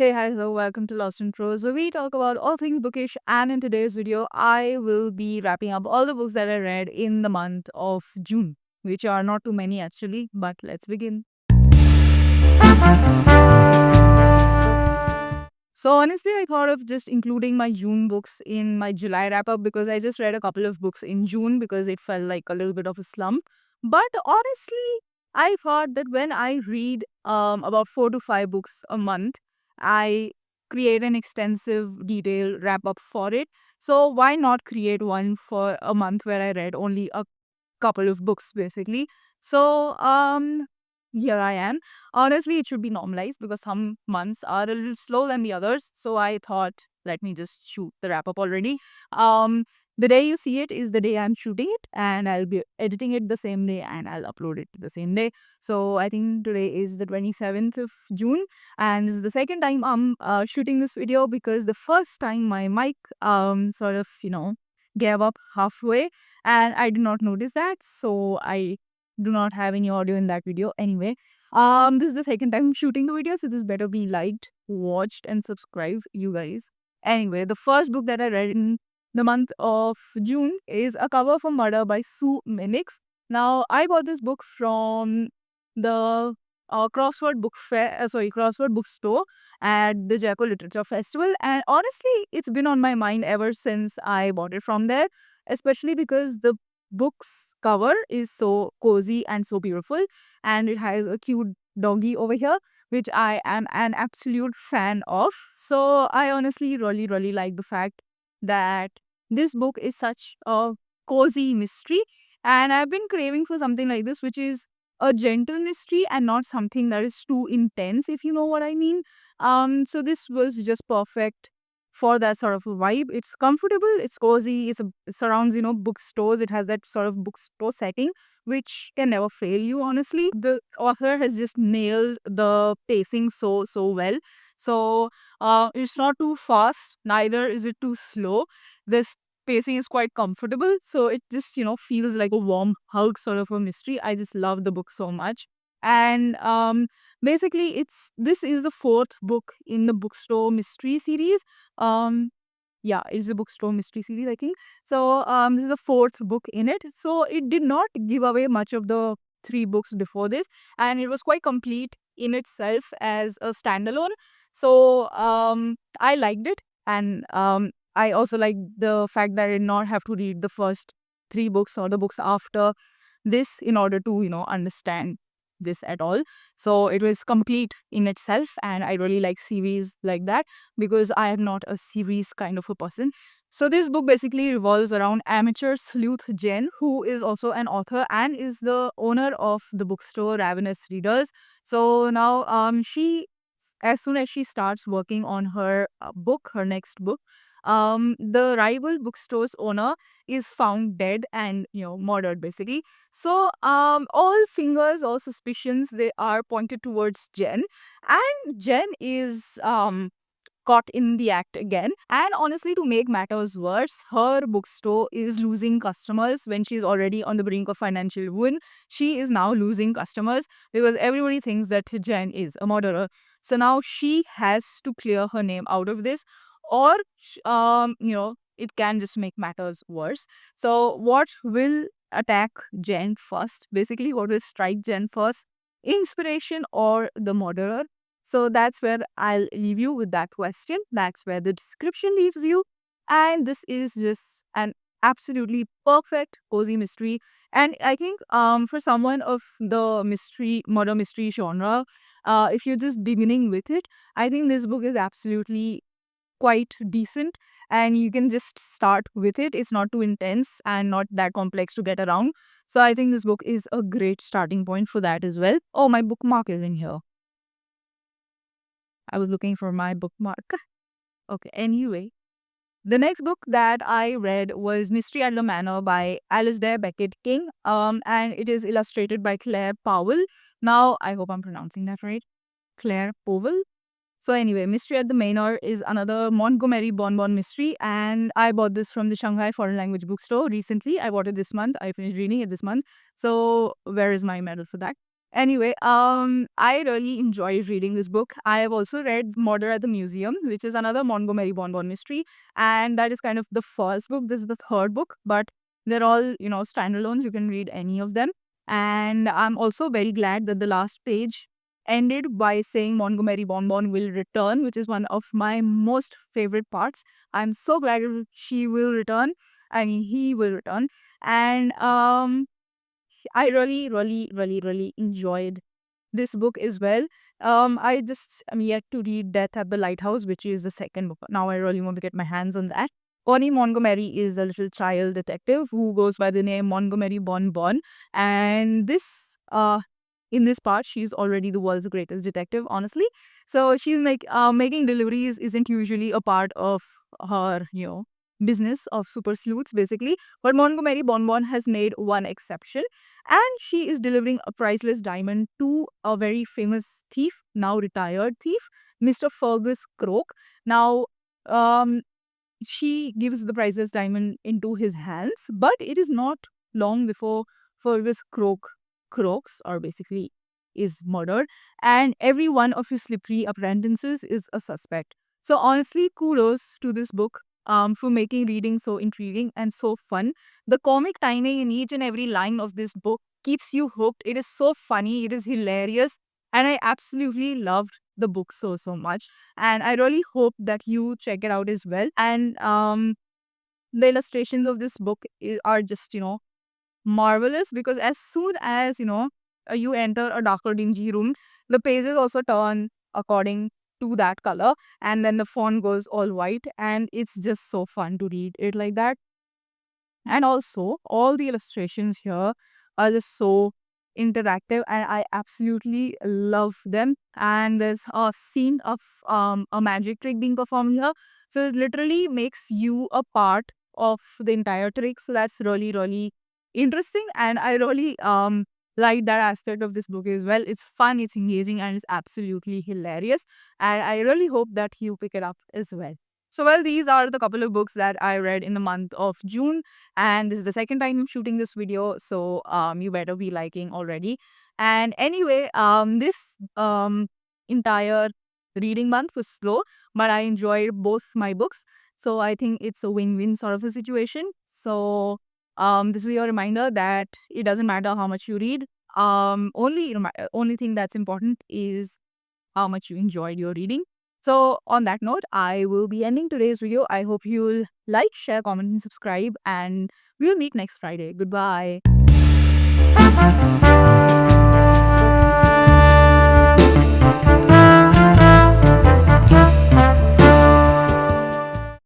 Hey, hi, hello, welcome to Lost in Prose, where we talk about all things bookish. And in today's video, I will be wrapping up all the books that I read in the month of June, which are not too many actually, but let's begin. So, honestly, I thought of just including my June books in my July wrap up because I just read a couple of books in June because it felt like a little bit of a slump. But honestly, I thought that when I read about 4 to 5 books a month, I create an extensive detailed wrap up for it. So why not create one for a month where I read only a couple of books basically. So here I am. Honestly, it should be normalized because some months are a little slow than the others. So I thought, let me just shoot the wrap up already. Um, the day you see it is the day I'm shooting it, and I'll be editing it the same day and I'll upload it the same day. So I think today is the 27th of June, and this is the second time I'm shooting this video because the first time my mic sort of gave up halfway and I did not notice that. So I do not have any audio in that video anyway. This is the second time I'm shooting the video, so this better be liked, watched, and subscribed, you guys. Anyway, the first book that I read in the month of June is A Cover for Murder by Sue Minix. Now, I got this book from the Crossword Bookstore at the Jaipur Literature Festival, and honestly, it's been on my mind ever since I bought it from there, especially because the book's cover is so cozy and so beautiful, and it has a cute doggy over here, which I am an absolute fan of. So I honestly really like the fact that this book is such a cozy mystery, and I've been craving for something like this, which is a gentle mystery and not something that is too intense, if you know what I mean. So this was just perfect for that sort of a vibe. It's comfortable, it's cozy, it surrounds, bookstores. It has that sort of bookstore setting, which can never fail you, honestly. The author has just nailed the pacing so well. So it's not too fast, neither is it too slow. This pacing is quite comfortable. So it just, feels like a warm hug sort of a mystery. I just love the book so much. And basically this is the fourth book in the bookstore mystery series. um yeah, it's a bookstore mystery series, I think. So this is the fourth book in it. So it did not give away much of the three books before this, and it was quite complete in itself as a standalone. So I liked it, and I also like the fact that I did not have to read the first three books or the books after this in order to understand this at all. So it was complete in itself, and I really like series like that because I am not a series kind of a person. So this book basically revolves around amateur sleuth Jen, who is also an author and is the owner of the bookstore Ravenous Readers. So now she as soon as she starts working on her her next book, the rival bookstore's owner is found dead and murdered basically. So all fingers, all suspicions, they are pointed towards Jen, and Jen is caught in the act again. And honestly, to make matters worse, her bookstore is losing customers when she's already on the brink of financial ruin. She is now losing customers because everybody thinks that Jen is a murderer. So now she has to clear her name out of this, or it can just make matters worse. So what will attack Jen first? Basically, what will strike Jen first? Inspiration or the murderer? So that's where I'll leave you with that question. That's where the description leaves you. And this is just an absolutely perfect cozy mystery. And I think for someone of the murder mystery genre, if you're just beginning with it, I think this book is absolutely quite decent, and you can just start with it. It's not too intense and not that complex to get around. So I think this book is a great starting point for that as well. Oh, my bookmark is in here. I was looking for my bookmark. Okay, anyway. The next book that I read was Mystery at the Manor by Alasdair Beckett King. And it is illustrated by Claire Powell. Now, I hope I'm pronouncing that right. Claire Powell. So anyway, Mystery at the Manor is another Montgomery Bonbon mystery, and I bought this from the Shanghai Foreign Language Bookstore recently. I bought it this month. I finished reading it this month. So where is my medal for that? Anyway, I really enjoyed reading this book. I have also read Murder at the Museum, which is another Montgomery Bonbon mystery, and that is kind of the first book. This is the third book, but they're all standalones. You can read any of them, and I'm also very glad that the last page ended by saying Montgomery Bonbon will return, which is one of my most favorite parts. I'm so glad she will return. I mean, he will return, and I really, really, really, really enjoyed this book as well. I just am yet to read Death at the Lighthouse, which is the second book. Now I really want to get my hands on that. Connie Montgomery is a little child detective who goes by the name Montgomery Bonbon, and in this part, she's already the world's greatest detective, honestly. So she's like making deliveries isn't usually a part of her, business of super sleuths, basically. But Montgomery Bonbon has made one exception, and she is delivering a priceless diamond to a very famous thief, now retired thief, Mr. Fergus Croak. Now, um, she gives the priceless diamond into his hands, but it is not long before Fergus croaks, or basically is murdered, and every one of his slippery apprentices is a suspect. So honestly, kudos to this book for making reading so intriguing and so fun. The comic timing in each and every line of this book keeps you hooked. It is so funny, it is hilarious, and I absolutely loved the book so much, and I really hope that you check it out as well. And the illustrations of this book are just marvelous, because as soon as you enter a darker dingy room, the pages also turn according to that color, and then the font goes all white, and it's just so fun to read it like that. And also, all the illustrations here are just so interactive, and I absolutely love them. And there's a scene of a magic trick being performed here. So it literally makes you a part of the entire trick. So that's really, really interesting. And I really like that aspect of this book as well. It's fun, it's engaging, and it's absolutely hilarious. And I really hope that you pick it up as well. So, well, these are the couple of books that I read in the month of June, and this is the second time I'm shooting this video, so you better be liking already. And anyway, this entire reading month was slow, but I enjoyed both my books, so I think it's a win-win sort of a situation. So this is your reminder that it doesn't matter how much you read. Only thing that's important is how much you enjoyed your reading. So, on that note, I will be ending today's video. I hope you'll like, share, comment, and subscribe, and we'll meet next Friday. Goodbye.